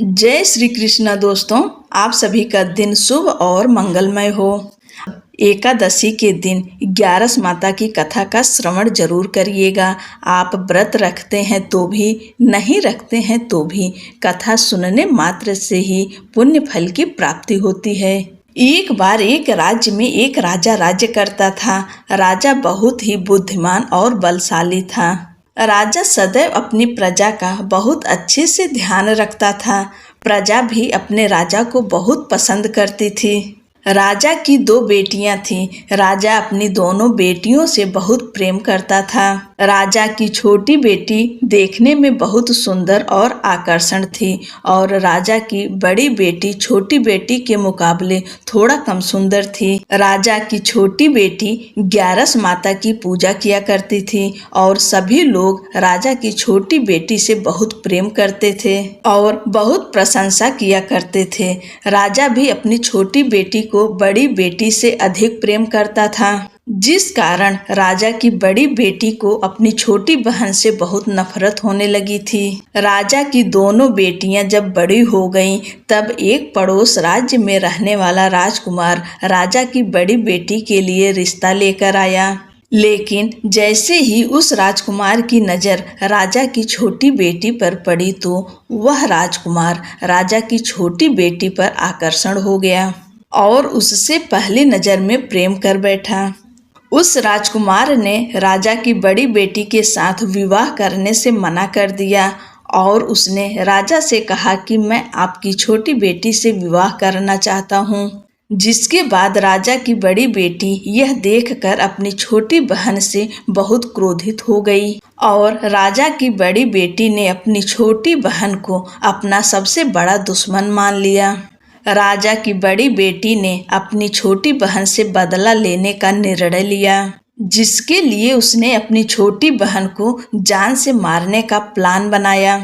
जय श्री कृष्णा दोस्तों। आप सभी का दिन शुभ और मंगलमय हो। एकादशी के दिन 11 माता की कथा का श्रवण जरूर करिएगा। आप व्रत रखते हैं तो भी, नहीं रखते हैं तो भी कथा सुनने मात्र से ही पुण्य फल की प्राप्ति होती है। एक बार एक राज्य में एक राजा राज्य करता था। राजा बहुत ही बुद्धिमान और बलशाली था। राजा सदैव अपनी प्रजा का बहुत अच्छे से ध्यान रखता था। प्रजा भी अपने राजा को बहुत पसंद करती थी। राजा की 2 बेटियां थीं। राजा अपनी दोनों बेटियों से बहुत प्रेम करता था। राजा की छोटी बेटी देखने में बहुत सुंदर और आकर्षण थी और राजा की बड़ी बेटी छोटी बेटी के मुकाबले थोड़ा कम सुंदर थी। राजा की छोटी बेटी 11 माता की पूजा किया करती थी और सभी लोग राजा की छोटी बेटी से बहुत प्रेम करते थे और बहुत प्रशंसा किया करते थे। राजा भी अपनी छोटी बेटी को बड़ी बेटी से अधिक प्रेम करता था, जिस कारण राजा की बड़ी बेटी को अपनी छोटी बहन से बहुत नफरत होने लगी थी। राजा की दोनों बेटियां जब बड़ी हो गईं, तब एक पड़ोस राज्य में रहने वाला राजकुमार राजा की बड़ी बेटी के लिए रिश्ता लेकर आया। लेकिन जैसे ही उस राजकुमार की नज़र राजा की छोटी बेटी पर पड़ी, तो वह राजकुमार राजा की छोटी बेटी पर आकर्षण हो गया और उससे पहली नज़र में प्रेम कर बैठा। उस राजकुमार ने राजा की बड़ी बेटी के साथ विवाह करने से मना कर दिया और उसने राजा से कहा कि मैं आपकी छोटी बेटी से विवाह करना चाहता हूँ। जिसके बाद राजा की बड़ी बेटी यह देखकर अपनी छोटी बहन से बहुत क्रोधित हो गई और राजा की बड़ी बेटी ने अपनी छोटी बहन को अपना सबसे बड़ा दुश्मन मान लिया। राजा की बड़ी बेटी ने अपनी छोटी बहन से बदला लेने का निर्णय लिया, जिसके लिए उसने अपनी छोटी बहन को जान से मारने का प्लान बनाया।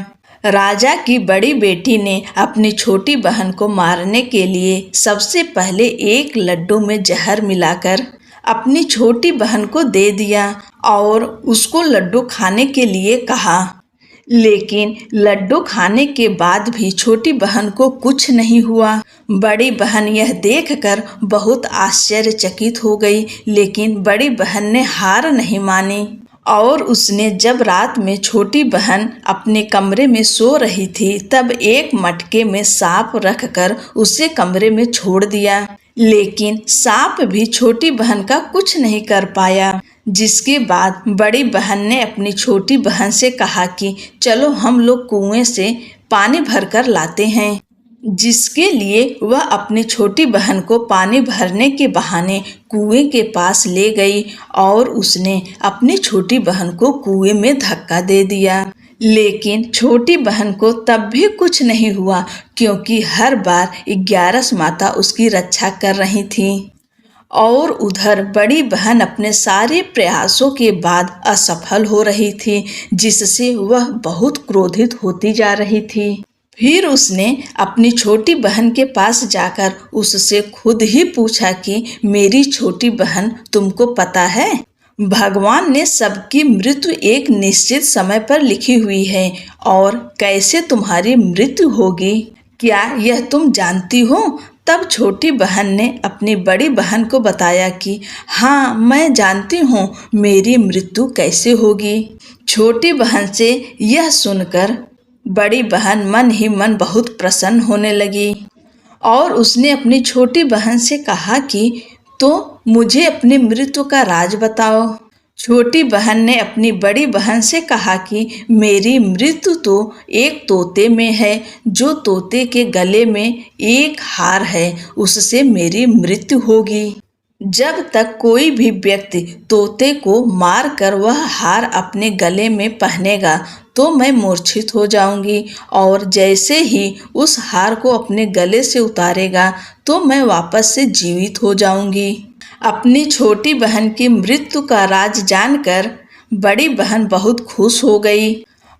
राजा की बड़ी बेटी ने अपनी छोटी बहन को मारने के लिए सबसे पहले एक लड्डू में जहर मिलाकर अपनी छोटी बहन को दे दिया और उसको लड्डू खाने के लिए कहा। लेकिन लड्डू खाने के बाद भी छोटी बहन को कुछ नहीं हुआ। बड़ी बहन यह देखकर बहुत आश्चर्यचकित हो गई, लेकिन बड़ी बहन ने हार नहीं मानी और उसने जब रात में छोटी बहन अपने कमरे में सो रही थी, तब एक मटके में सांप रखकर उसे कमरे में छोड़ दिया। लेकिन सांप भी छोटी बहन का कुछ नहीं कर पाया। जिसके बाद बड़ी बहन ने अपनी छोटी बहन से कहा कि चलो हम लोग कुएं से पानी भरकर लाते हैं। जिसके लिए वह अपनी छोटी बहन को पानी भरने के बहाने कुएं के पास ले गई और उसने अपनी छोटी बहन को कुएं में धक्का दे दिया। लेकिन छोटी बहन को तब भी कुछ नहीं हुआ, क्योंकि हर बार 11 माता उसकी रक्षा कर रही थी। और उधर बड़ी बहन अपने सारे प्रयासों के बाद असफल हो रही थी, जिससे वह बहुत क्रोधित होती जा रही थी। फिर उसने अपनी छोटी बहन के पास जाकर उससे खुद ही पूछा कि मेरी छोटी बहन, तुमको पता है भगवान ने सबकी मृत्यु एक निश्चित समय पर लिखी हुई है और कैसे तुम्हारी मृत्यु होगी, क्या यह तुम जानती हो? तब छोटी बहन ने अपनी बड़ी बहन को बताया कि हाँ, मैं जानती हूँ मेरी मृत्यु कैसे होगी। छोटी बहन से यह सुनकर बड़ी बहन मन ही मन बहुत प्रसन्न होने लगी और उसने अपनी छोटी बहन से कहा कि तो मुझे अपनी मृत्यु का राज बताओ। छोटी बहन ने अपनी बड़ी बहन से कहा कि मेरी मृत्यु तो एक तोते में है। जो तोते के गले में एक हार है, उससे मेरी मृत्यु होगी। जब तक कोई भी व्यक्ति तोते को मार कर वह हार अपने गले में पहनेगा, तो मैं मूर्छित हो जाऊंगी और जैसे ही उस हार को अपने गले से उतारेगा, तो मैं वापस से जीवित हो जाऊंगी। अपनी छोटी बहन की मृत्यु का राज जानकर बड़ी बहन बहुत खुश हो गई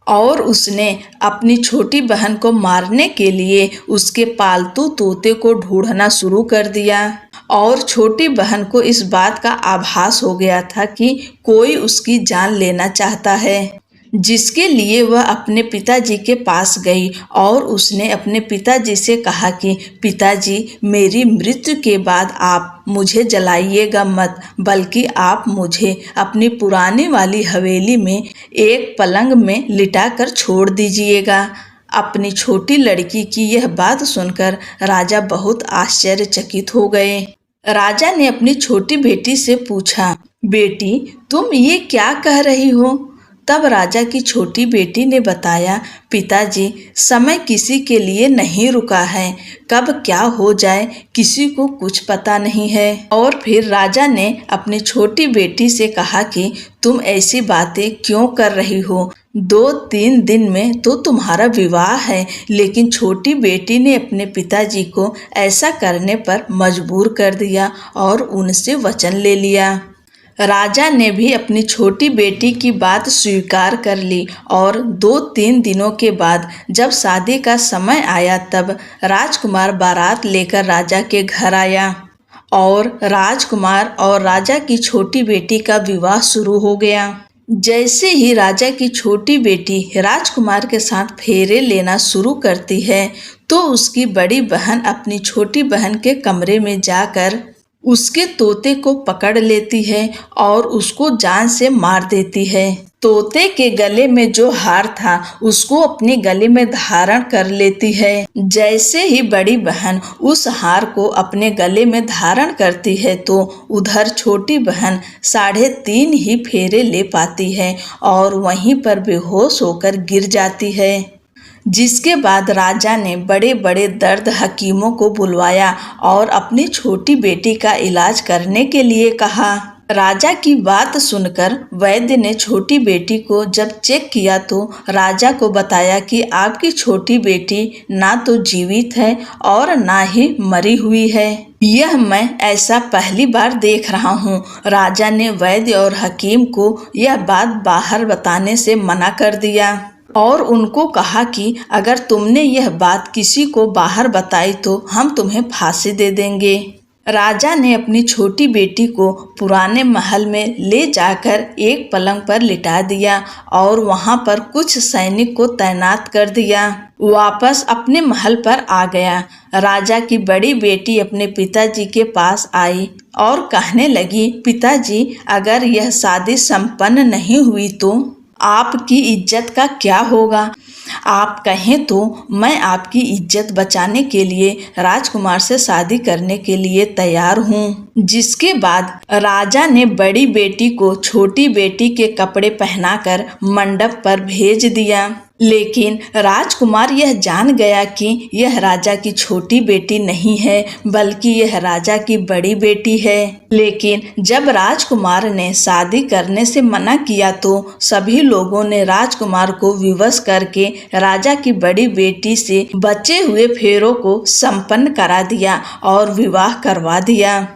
और उसने अपनी छोटी बहन को मारने के लिए उसके पालतू तोते को ढूंढना शुरू कर दिया। और छोटी बहन को इस बात का आभास हो गया था कि कोई उसकी जान लेना चाहता है। जिसके लिए वह अपने पिताजी के पास गई और उसने अपने पिताजी से कहा कि पिताजी, मेरी मृत्यु के बाद आप मुझे जलाइएगा मत, बल्कि आप मुझे अपनी पुरानी वाली हवेली में एक पलंग में लिटा कर छोड़ दीजिएगा। अपनी छोटी लड़की की यह बात सुनकर राजा बहुत आश्चर्यचकित हो गए। राजा ने अपनी छोटी बेटी से पूछा, बेटी, तुम ये क्या कह रही हो? तब राजा की छोटी बेटी ने बताया, पिताजी, समय किसी के लिए नहीं रुका है, कब क्या हो जाए किसी को कुछ पता नहीं है। और फिर राजा ने अपनी छोटी बेटी से कहा कि तुम ऐसी बातें क्यों कर रही हो? 2-3 दिन में तो तुम्हारा विवाह है। लेकिन छोटी बेटी ने अपने पिताजी को ऐसा करने पर मजबूर कर दिया और उनसे वचन ले लिया। राजा ने भी अपनी छोटी बेटी की बात स्वीकार कर ली और 2-3 दिनों के बाद जब शादी का समय आया तब राजकुमार बारात लेकर राजा के घर आया और राजकुमार और राजा की छोटी बेटी का विवाह शुरू हो गया। जैसे ही राजा की छोटी बेटी राजकुमार के साथ फेरे लेना शुरू करती है तो उसकी बड़ी बहन अपनी छोटी बहन के कमरे में जाकर उसके तोते को पकड़ लेती है और उसको जान से मार देती है। तोते के गले में जो हार था उसको अपने गले में धारण कर लेती है। जैसे ही बड़ी बहन उस हार को अपने गले में धारण करती है तो उधर छोटी बहन 3.5 ही फेरे ले पाती है और वहीं पर बेहोश होकर गिर जाती है। जिसके बाद राजा ने बड़े बड़े दर्द हकीमों को बुलवाया और अपनी छोटी बेटी का इलाज करने के लिए कहा। राजा की बात सुनकर वैद्य ने छोटी बेटी को जब चेक किया तो राजा को बताया कि आपकी छोटी बेटी ना तो जीवित है और ना ही मरी हुई है। यह मैं ऐसा पहली बार देख रहा हूँ। राजा ने वैद्य और हकीम को यह बात बाहर बताने से मना कर दिया और उनको कहा कि अगर तुमने यह बात किसी को बाहर बताई तो हम तुम्हें फांसी दे देंगे। राजा ने अपनी छोटी बेटी को पुराने महल में ले जाकर एक पलंग पर लिटा दिया और वहां पर कुछ सैनिक को तैनात कर दिया। वापस अपने महल पर आ गया। राजा की बड़ी बेटी अपने पिताजी के पास आई और कहने लगी, पिताजी, अगर यह शादी संपन्न नहीं हुई तो आपकी इज्जत का क्या होगा? आप कहें तो मैं आपकी इज्जत बचाने के लिए राजकुमार से शादी करने के लिए तैयार हूँ। जिसके बाद राजा ने बड़ी बेटी को छोटी बेटी के कपड़े पहनाकर मंडप पर भेज दिया। लेकिन राजकुमार यह जान गया कि यह राजा की छोटी बेटी नहीं है बल्कि यह राजा की बड़ी बेटी है। लेकिन जब राजकुमार ने शादी करने से मना किया तो सभी लोगों ने राजकुमार को विवश करके राजा की बड़ी बेटी से बचे हुए फेरों को संपन्न करा दिया और विवाह करवा दिया।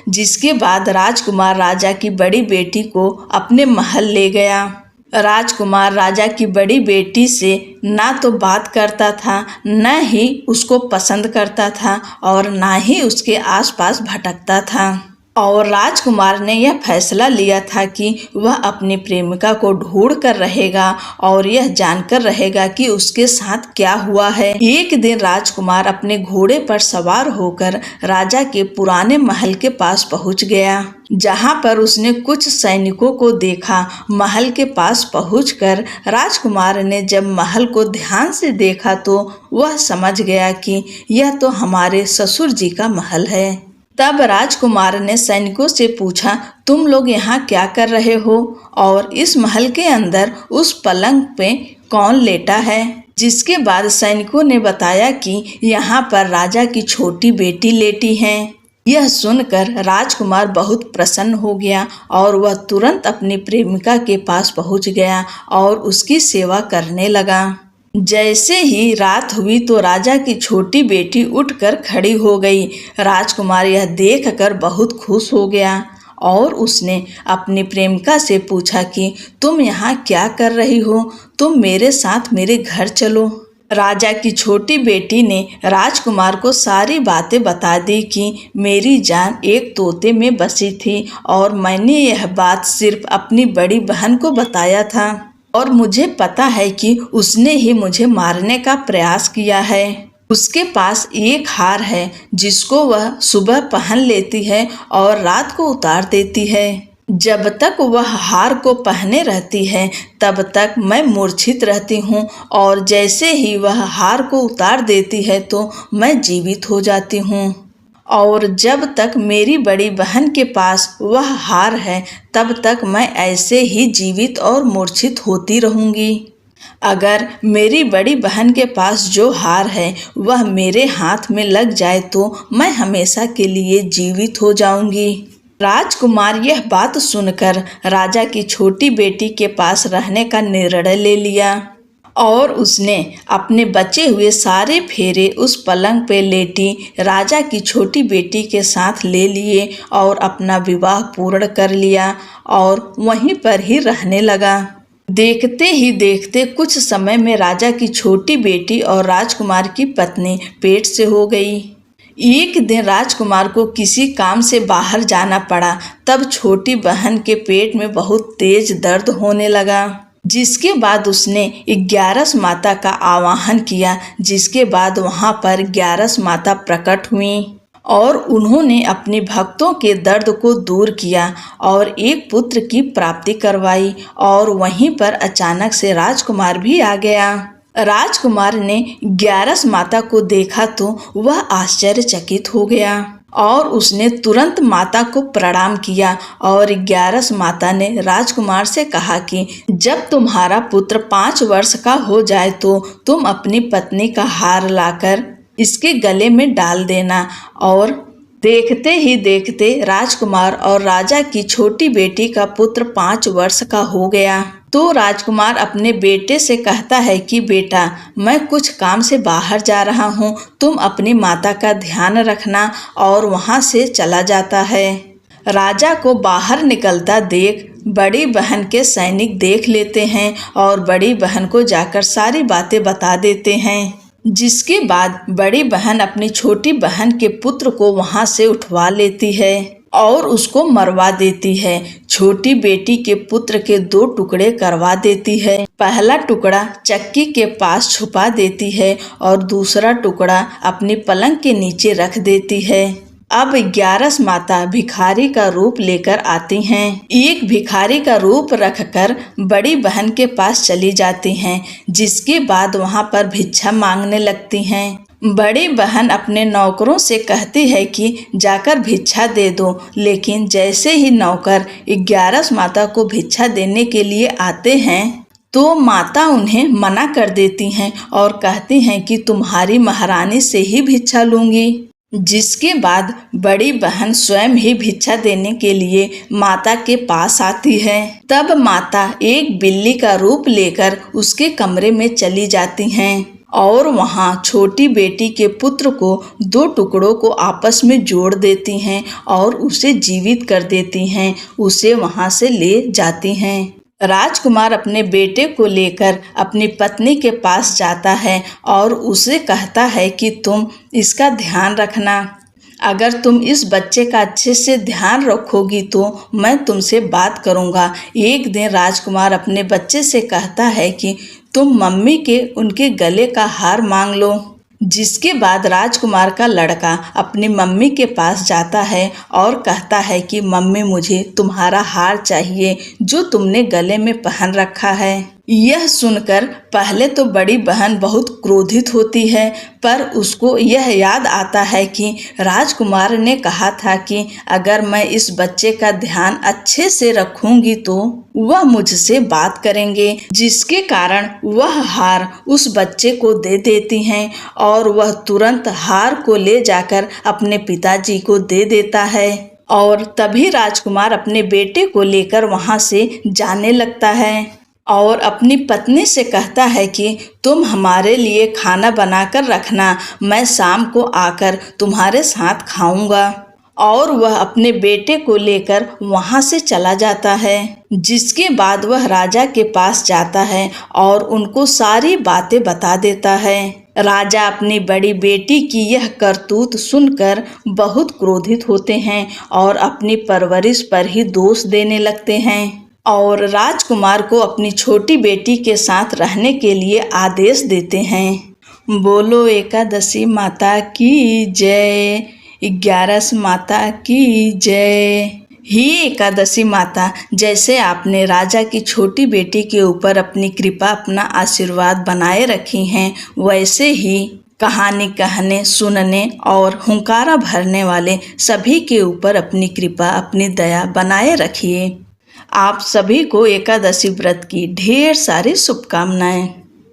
जिसके बाद राजकुमार राजा की बड़ी बेटी को अपने महल ले गया। राजकुमार राजा की बड़ी बेटी से ना तो बात करता था, न ही उसको पसंद करता था और ना ही उसके आसपास भटकता था। और राजकुमार ने यह फैसला लिया था कि वह अपनी प्रेमिका को ढूंढ कर रहेगा और यह जानकर रहेगा कि उसके साथ क्या हुआ है। एक दिन राजकुमार अपने घोड़े पर सवार होकर राजा के पुराने महल के पास पहुंच गया, जहां पर उसने कुछ सैनिकों को देखा। महल के पास पहुंचकर राजकुमार ने जब महल को ध्यान से देखा तो वह समझ गया कि यह तो हमारे ससुर जी का महल है। तब राजकुमार ने सैनिकों से पूछा, तुम लोग यहाँ क्या कर रहे हो और इस महल के अंदर उस पलंग पे कौन लेटा है? जिसके बाद सैनिकों ने बताया कि यहाँ पर राजा की छोटी बेटी लेटी है। यह सुनकर राजकुमार बहुत प्रसन्न हो गया और वह तुरंत अपनी प्रेमिका के पास पहुँच गया और उसकी सेवा करने लगा। जैसे ही रात हुई तो राजा की छोटी बेटी उठकर खड़ी हो गई। राजकुमार यह देखकर बहुत खुश हो गया और उसने अपनी प्रेमिका से पूछा कि तुम यहाँ क्या कर रही हो? तुम मेरे साथ मेरे घर चलो। राजा की छोटी बेटी ने राजकुमार को सारी बातें बता दी कि मेरी जान एक तोते में बसी थी और मैंने यह बात सिर्फ अपनी बड़ी बहन को बताया था और मुझे पता है कि उसने ही मुझे मारने का प्रयास किया है। उसके पास एक हार है जिसको वह सुबह पहन लेती है और रात को उतार देती है। जब तक वह हार को पहने रहती है तब तक मैं मूर्छित रहती हूँ और जैसे ही वह हार को उतार देती है तो मैं जीवित हो जाती हूँ। और जब तक मेरी बड़ी बहन के पास वह हार है तब तक मैं ऐसे ही जीवित और मूर्छित होती रहूँगी। अगर मेरी बड़ी बहन के पास जो हार है वह मेरे हाथ में लग जाए तो मैं हमेशा के लिए जीवित हो जाऊंगी। राजकुमार यह बात सुनकर राजा की छोटी बेटी के पास रहने का निर्णय ले लिया और उसने अपने बचे हुए सारे फेरे उस पलंग पे लेटी राजा की छोटी बेटी के साथ ले लिए और अपना विवाह पूर्ण कर लिया और वहीं पर ही रहने लगा। देखते ही देखते कुछ समय में राजा की छोटी बेटी और राजकुमार की पत्नी पेट से हो गई। एक दिन राजकुमार को किसी काम से बाहर जाना पड़ा। तब छोटी बहन के पेट में बहुत तेज दर्द होने लगा, जिसके बाद उसने 11 माता का आवाहन किया, जिसके बाद वहां पर 11 माता प्रकट हुई और उन्होंने अपने भक्तों के दर्द को दूर किया और एक पुत्र की प्राप्ति करवाई। और वहीं पर अचानक से राजकुमार भी आ गया। राजकुमार ने 11 माता को देखा तो वह आश्चर्यचकित हो गया और उसने तुरंत माता को प्रणाम किया। और 11 माता ने राजकुमार से कहा कि जब तुम्हारा पुत्र 5 वर्ष का हो जाए तो तुम अपनी पत्नी का हार लाकर इसके गले में डाल देना। और देखते ही देखते राजकुमार और राजा की छोटी बेटी का पुत्र 5 वर्ष का हो गया। तो राजकुमार अपने बेटे से कहता है कि बेटा, मैं कुछ काम से बाहर जा रहा हूँ, तुम अपनी माता का ध्यान रखना। और वहाँ से चला जाता है। राजा को बाहर निकलता देख बड़ी बहन के सैनिक देख लेते हैं और बड़ी बहन को जाकर सारी बातें बता देते हैं, जिसके बाद बड़ी बहन अपनी छोटी बहन के पुत्र को वहां से उठवा लेती है और उसको मरवा देती है। छोटी बेटी के पुत्र के 2 टुकड़े करवा देती है। पहला टुकड़ा चक्की के पास छुपा देती है और दूसरा टुकड़ा अपनी पलंग के नीचे रख देती है। अब 11 माता भिखारी का रूप लेकर आती हैं। एक भिखारी का रूप रखकर बड़ी बहन के पास चली जाती हैं, जिसके बाद वहां पर भिक्षा मांगने लगती हैं। बड़ी बहन अपने नौकरों से कहती है कि जाकर भिक्षा दे दो, लेकिन जैसे ही नौकर 11 माता को भिक्षा देने के लिए आते हैं तो माता उन्हें मना कर देती हैं और कहती हैं कि तुम्हारी महारानी से ही भिक्षा लूंगी। जिसके बाद बड़ी बहन स्वयं ही भिक्षा देने के लिए माता के पास आती है। तब माता एक बिल्ली का रूप लेकर उसके कमरे में चली जाती हैं और वहां छोटी बेटी के पुत्र को 2 टुकड़ों को आपस में जोड़ देती हैं और उसे जीवित कर देती हैं। उसे वहां से ले जाती हैं। राजकुमार अपने बेटे को लेकर अपनी पत्नी के पास जाता है और उसे कहता है कि तुम इसका ध्यान रखना। अगर तुम इस बच्चे का अच्छे से ध्यान रखोगी तो मैं तुमसे बात करूँगा। एक दिन राजकुमार अपने बच्चे से कहता है कि तुम मम्मी के उनके गले का हार मांग लो। जिसके बाद राजकुमार का लड़का अपनी मम्मी के पास जाता है और कहता है कि मम्मी, मुझे तुम्हारा हार चाहिए जो तुमने गले में पहन रखा है। यह सुनकर पहले तो बड़ी बहन बहुत क्रोधित होती है, पर उसको यह याद आता है कि राजकुमार ने कहा था कि अगर मैं इस बच्चे का ध्यान अच्छे से रखूंगी तो वह मुझसे बात करेंगे, जिसके कारण वह हार उस बच्चे को दे देती हैं और वह तुरंत हार को ले जाकर अपने पिताजी को दे देता है। और तभी राजकुमार अपने बेटे को लेकर वहां से जाने लगता है और अपनी पत्नी से कहता है कि तुम हमारे लिए खाना बनाकर रखना, मैं शाम को आकर तुम्हारे साथ खाऊंगा। और वह अपने बेटे को लेकर वहां से चला जाता है। जिसके बाद वह राजा के पास जाता है और उनको सारी बातें बता देता है। राजा अपनी बड़ी बेटी की यह करतूत सुनकर बहुत क्रोधित होते हैं और अपनी परवरिश पर ही दोष देने लगते हैं। और राजकुमार को अपनी छोटी बेटी के साथ रहने के लिए आदेश देते हैं। बोलो एकादशी माता की जय, 11 माता की जय। ही एकादशी माता, जैसे आपने राजा की छोटी बेटी के ऊपर अपनी कृपा, अपना आशीर्वाद बनाए रखी हैं, वैसे ही कहानी कहने, सुनने और हुंकारा भरने वाले सभी के ऊपर अपनी कृपा, अपनी दया बनाए रखिए। आप सभी को एकादशी व्रत की ढेर सारी शुभकामनाएं।